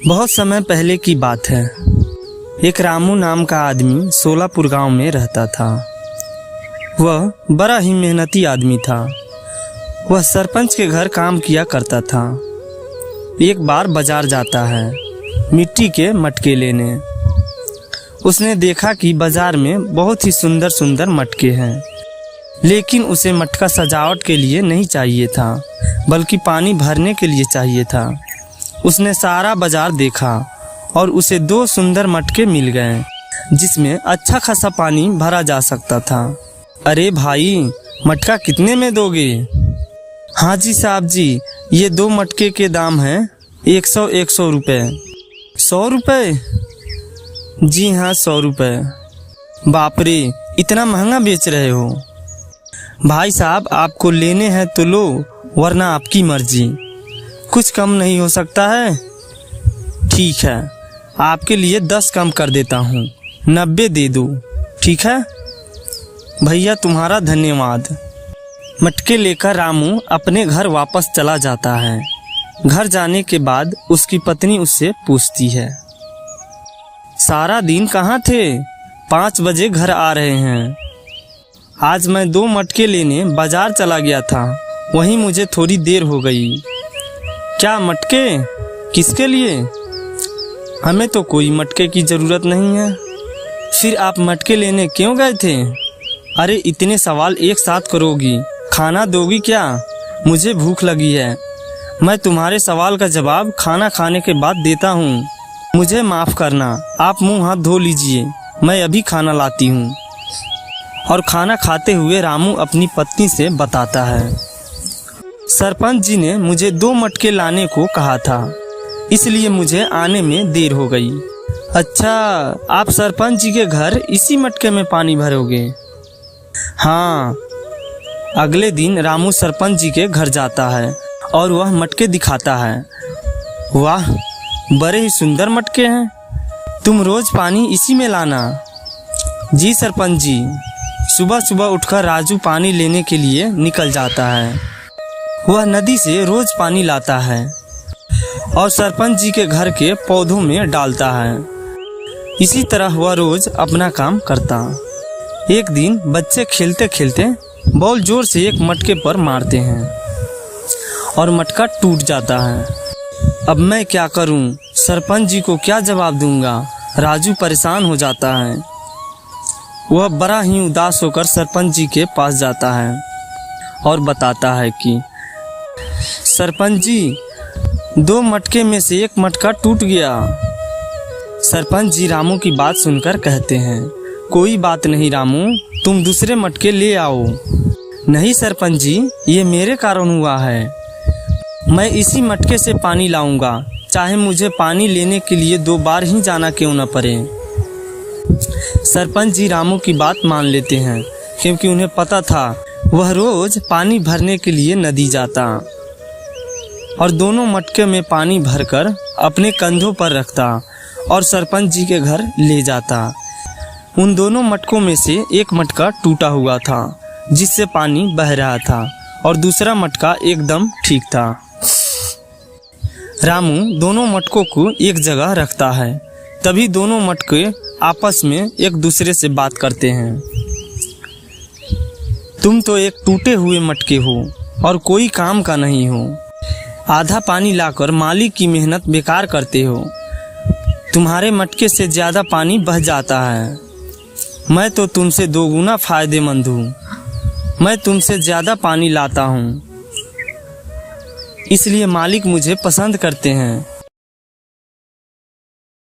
बहुत समय पहले की बात है। एक रामू नाम का आदमी सोलापुर गांव में रहता था। वह बड़ा ही मेहनती आदमी था। वह सरपंच के घर काम किया करता था। एक बार बाजार जाता है मिट्टी के मटके लेने। उसने देखा कि बाजार में बहुत ही सुंदर सुंदर मटके हैं, लेकिन उसे मटका सजावट के लिए नहीं चाहिए था, बल्कि पानी भरने के लिए चाहिए था। उसने सारा बाजार देखा और उसे 2 सुंदर मटके मिल गए, जिसमें अच्छा खासा पानी भरा जा सकता था। अरे भाई, मटका कितने में दोगे? हाँ जी साहब जी, ये 2 मटके के दाम हैं 100 रुपये। 100 रुपये? जी हाँ, 100 रुपये। बाप रे, इतना महंगा बेच रहे हो? भाई साहब, आपको लेने हैं तो लो, वरना आपकी मर्जी। कुछ कम नहीं हो सकता है? ठीक है, आपके लिए 10 कम कर देता हूँ, 90 दे दो। ठीक है भैया, तुम्हारा धन्यवाद। मटके लेकर रामू अपने घर वापस चला जाता है। घर जाने के बाद उसकी पत्नी उससे पूछती है, सारा दिन कहाँ थे? 5 बजे घर आ रहे हैं। आज मैं 2 मटके लेने बाजार चला गया था, वहीं मुझे थोड़ी देर हो गई। क्या मटके? किसके लिए? हमें तो कोई मटके की ज़रूरत नहीं है। फिर आप मटके लेने क्यों गए थे? अरे इतने सवाल एक साथ करोगी? खाना दोगी क्या? मुझे भूख लगी है। मैं तुम्हारे सवाल का जवाब खाना खाने के बाद देता हूँ। मुझे माफ़ करना, आप मुंह हाथ धो लीजिए, मैं अभी खाना लाती हूँ। और खाना खाते हुए रामू अपनी पत्नी से बताता है, सरपंच जी ने मुझे 2 मटके लाने को कहा था, इसलिए मुझे आने में देर हो गई। अच्छा, आप सरपंच जी के घर इसी मटके में पानी भरोगे? हाँ। अगले दिन रामू सरपंच जी के घर जाता है और वह मटके दिखाता है। वाह, बड़े ही सुंदर मटके हैं। तुम रोज पानी इसी में लाना। जी सरपंच जी। सुबह सुबह उठकर राजू पानी लेने के लिए निकल जाता है। वह नदी से रोज पानी लाता है और सरपंच जी के घर के पौधों में डालता है। इसी तरह वह रोज अपना काम करता। एक दिन बच्चे खेलते खेलते बॉल जोर से एक मटके पर मारते हैं और मटका टूट जाता है। अब मैं क्या करूं? सरपंच जी को क्या जवाब दूंगा? राजू परेशान हो जाता है। वह बड़ा ही उदास होकर सरपंच जी के पास जाता है और बताता है कि सरपंच जी, 2 मटके में से एक मटका टूट गया। सरपंच जी रामू की बात सुनकर कहते हैं, कोई बात नहीं रामू, तुम दूसरे मटके ले आओ। नहीं सरपंच जी, ये मेरे कारण हुआ है। मैं इसी मटके से पानी लाऊंगा, चाहे मुझे पानी लेने के लिए 2 बार ही जाना क्यों न पड़े। सरपंच जी रामू की बात मान लेते हैं, क्योंकि उन्हें पता था वह रोज पानी भरने के लिए नदी जाता और दोनों मटके में पानी भरकर अपने कंधों पर रखता और सरपंच जी के घर ले जाता। उन दोनों मटकों में से एक मटका टूटा हुआ था, जिससे पानी बह रहा था, और दूसरा मटका एकदम ठीक था। रामू दोनों मटकों को एक जगह रखता है। तभी दोनों मटके आपस में एक दूसरे से बात करते हैं। तुम तो एक टूटे हुए मटके हो और कोई काम का नहीं हो। आधा पानी लाकर मालिक की मेहनत बेकार करते हो। तुम्हारे मटके से ज़्यादा पानी बह जाता है। मैं तो तुमसे 2 गुना फायदेमंद हूँ। मैं तुमसे ज़्यादा पानी लाता हूँ, इसलिए मालिक मुझे पसंद करते हैं।